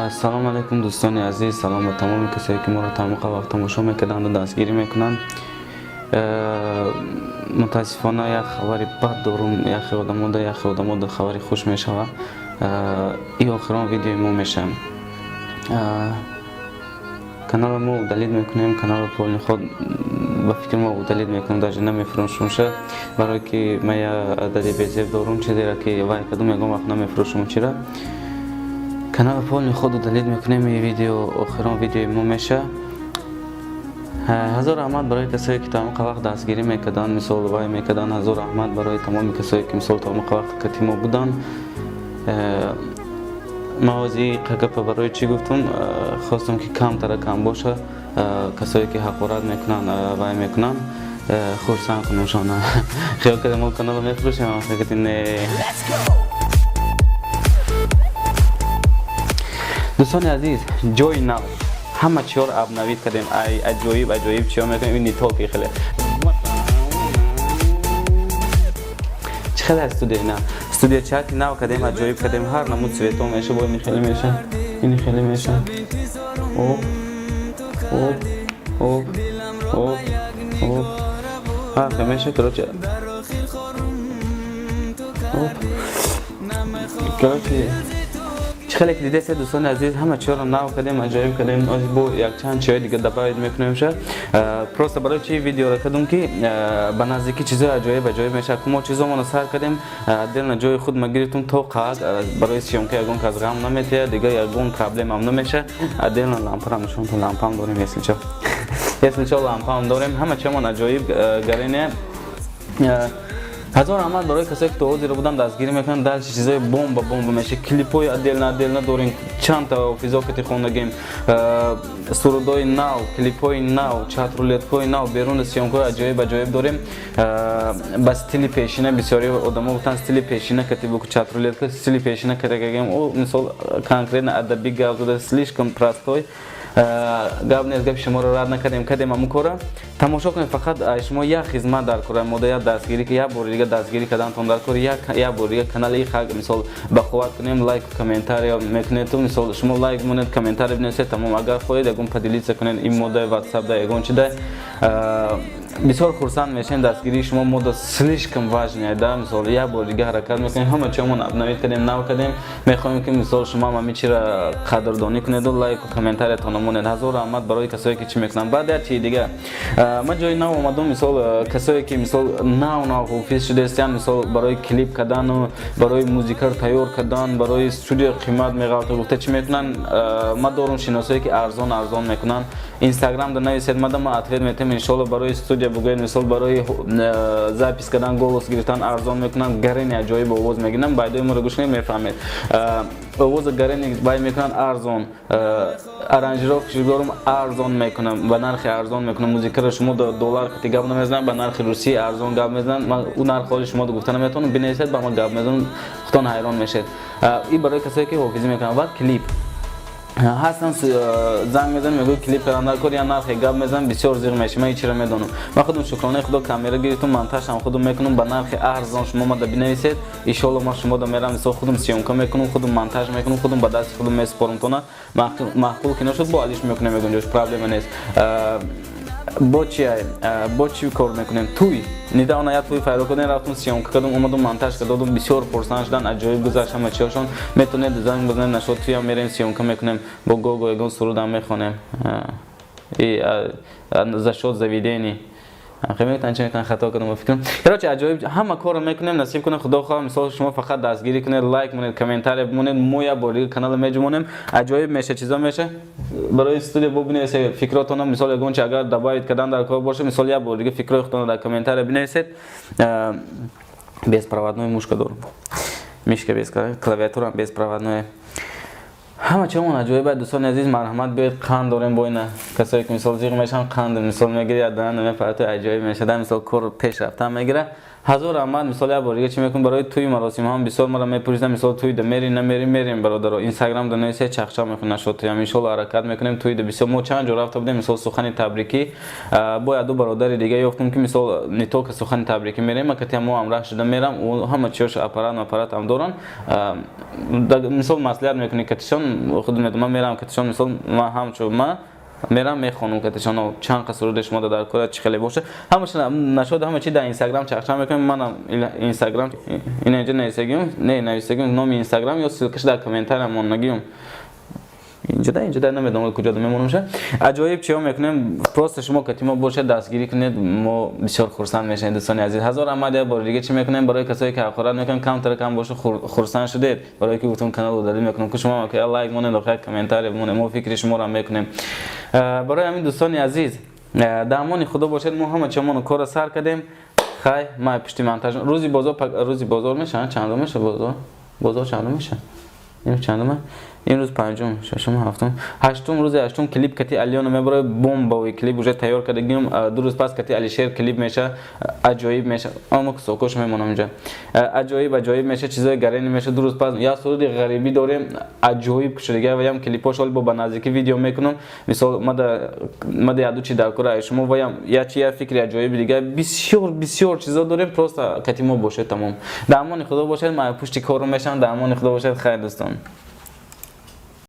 سلام علیکم دوستان عزیز، سلام به تمام کسایی که ما را تا وقت تماشا میکنند و دستگیری میکنند. متاسفانه یک خبر بد دارم، یک خبر خبری خوش میشود. این آخرین ویدیو ما میشه. каналма удалит мекнм, канал полный ход ба фикр мо удалит мекунам, даже намефурӯшумша, барое ки ман я адади безеб дорум, чизеро ки вай кадом ягон вақт намефурӯшум. чира канал полный ход удалит мекунем. ин видео охирон видеои мо меша. ҳазор раҳмат барои касое ки тамоми вақт дастгирӣ мекарданд, мисол вай мекарданд. ҳазор раҳмат барои тамоми касое ки мисол тамоми вақт кати мо буданд. мавози қагапа барои чӣ гуфтам, хостам ки камтара кам боша. касое ки ҳақорат мекунанд, вай мекунанд, хурсанд кунамшона. хиёл кардем мо каналро мефурӯшем, фикр не. дӯстони азиз, ҷои нав ҳама чиёро абнавид кардем. аҷоиб чиё мекунем. ин нитоки ихеле чӣ хеле студияи нав, студия чати нав кардем, аҷоиб кардем. ҳар намуд свето меша, бо ин хеле меша, ин хеле меша. ҳар хеле меша. короче چه خیلی دیده است دوستان عزیز، همه چیز رو ناو کردیم، عجایب کردیم. از با یک چند چیز دیگه دباید میکنیم شه. پروسه برای چی ویدیو را کردم که به نزدیکی چیزای عجایب میشه. ما چیزامون رو سر کردیم، دل نجای خود مگیرتون تو قاعد برای سیام که یکون کاز غم نمیته، دیگه یکون پرابلم هم نمیشه. دل لامپ را نشون تو لامپ هم داریم، مثل لامپ هم داریم. همه چیزمون عجایب گرینه. ҳазор раҳмат барои касое ки то ҳозир буданд дастгирӣ мекунанд. дар чизои бомба меша, клипҳои адделна дорем, чандта физокати хонагем, сурудои нав, клипҳои нав, чатрулеткаҳои нав, беруни сиёмкаҳои аҷоиб дорем. ба стили пешина бисёри одамо гуфтанд стили пешина катибу чатрулетка стили пешина катагем. мисол конкретно адаби гап зада слишком простой гап нест. гапи шуморо рад накардем ҳамун кора. тамошо кунед. фақат шумо як хизмат даркор мода, як дастгирӣ ки як бори дига дастгирӣ кардантон даркор, як бори дига канали хак мисол бахуват кунем, лайк комментария мекунед. мисол шумо лайк монед, комментария бинависед, тамом. агар хоҳед ягон поделиться кунед ин модаи ватсап да ягон чида, бисёр хурсанд мешем. дастгирии шумо мода слишком важная, да. мисол як бори дига ҳаракат мекунем, ҳама чизмон абнавид кардем, нав кардем. мехоҳем ки мисол шумо ҳамин чиро қадрдонӣ кунед, лайк ва комментариятон монед. ҳазор раҳмат барои касое ки чӣ мекунанд. баъд як чизи дига, ман ҷои нав омадам, мисол касое ки мисол нав ҳофиз шудаистанд, мисол барои клип кардану, барои музикаро тайёр кардан, барои студия қимат меғалта гуфта чӣ мекунанд. ман дорум шиносое ки арзон мекунанд. инстаграмда нависед, мадам ответ метем. иншолло барои студия бугоед, мисол барои запис кардан, голос гирифтан арзон мекунанд. гарини аҷоиб овоз мегирам. байдои моро гӯш кунед, мефаҳмед. овози гарини бай мекунанд арзон, аранжировкаши дорум арзон мекунам, ба нархи арзон мекунам. музикаро шумо доллар кати гап намезанам, ба нархи русӣ арзон гап мезанам. ман у нархҳои шумо гуфта наметавонам. бинависед, ба ман гап мезанам, худтон ҳайрон мешед. ин барои касое ки ҳофизӣ мекунанд. ва клип ҳастан, занг мезанам, мегӯяд клип кардан кор, я нархи гап мезанам, бисёр зиқ меши. ман ин чиро медонам. ман худам шукронаи худо камера гирифтам, монтажам худам мекунам. ба нархи арзон шумо мада бинависед. иншолло ман шумода мерам, мисол худам сиёмка мекунам, худам монтаж мекунам, худам ба дасти худам месупорам. тона маъқул ки нашуд, бо алиш мекунем, ягонҷош проблема нест. бо чӣ кор мекунем? туй недавно як туй файро кардем, рафтам сиёмка кардам, омадам монтаж кардам. бисёр пурсанд шудан, аҷоиб гузашт ҳама чизашон. метавонед занг бизанед, нашод туям мерем, сиёмка мекунем, бо гого ягон сурудам мехонем. за счёт заведений خیلی چند خطا کردم فکر کنم. короче عجایب همه کارو میکنیم. نصیب کنه خدا خواه. مثلا شما فقط دستگیری کنید، لایک کنید، کامنتاری بمونید، ما یا باری کانال میجمونیم. عجایب میشه، چیزا میشه. برای استودیو ببینید فکراتون. مثلا اگه چه اگر دبایید کردن در کار باشه، مثلا یا باری فکرای خودتون در کامنتاری بنویسید. безпроводной мушка дорум. мишка без клавиатура безпроводной. ҳама чамон аҷоиб. дӯстони азиз, марҳамат биёед, қанд дорем бо ина. касое ки мисол зиқ мешаванд, қанд мисол мегирад, дан мефаҳад, аҷоиб мешад. мисол кор пеш рафта мегира. ҳазор раҳмат. Мисол як бор дига чӣ мекунем барои тӯи маросим ҳам бисёр мара мепурсидам, мисол тӯида мери намери, мерем бародаро, инстаграм да нависе чахча мекунем шотиям, иншолло ҳаракат мекунем. Тӯида бисёр мо чанд ҷо рафта будем, мисол сухани табрикӣ бо яду бародари дига ёфтем ки мисол не толка сухани табрикӣ мерем, кати мо ҳамраҳ шуда мерам, ҳама чиёш аппарат ҳам доран, мисол маслиҳат мекунем катишон, худ медонам мерам катишон, мисол ман ҳамчун ма мерам мехонам катишон чанд қа суруди шумо дар кора чӣ хеле боша, ҳамаша нашода ҳама чи дар инстаграм чахча мекунем. Манам инстаграм ина инҷа нависагим номи инстаграм ё ссылкаш дар комментариям монагием инҷа намедонам куҷода мемонамша. Аҷоиб чиё мекунем, просто шумо кати мо бошед дастгирӣ кунед, мо бисёр хурсанд мешавем дӯстони азиз. ҳазор раҳмат. як бори дига чӣ мекунем барои касое ки ҳақорат мекунанд, камтар кам боша хурсанд шудед барои ки гуфтам канал удалит мекунам, ки шумо ки лайк монед охир комментарий монед, мо фикри шуморо мекунем. барои ҳамин дӯстони азиз дар амони худо бошед. мо ҳама чамону корро сар кардем. хай май пушти монтаж рӯзи бозор мешавад, чандум меша бозор чандум меша, чандума имрӯз панҷум, шашум, ҳафтум, ҳаштум, рӯзи ҳаштум клип кати алиёна мебарад. Бомбавый клип уже тайёр кардагим. 2 рӯз пас кати алишер клип меша, аҷоиб меша. Мо сокош мемонам инҷа. Аҷоиб меша, чизои гарени меша. 2 рӯз пас як суруди ғарибӣ дорем, аҷоиб кушидага ваям клипош оли бо ба наздикӣ видео мекунам. Мисол мада яду чи даркора шумо ваям я чи я фикри аҷоиби дига бисёр чизо дорем. Просто кати мо бошед тамом. Дар амони худо бошед. Ман пушти корро мешам. Дар амони худо бошед. Хайр дӯстон.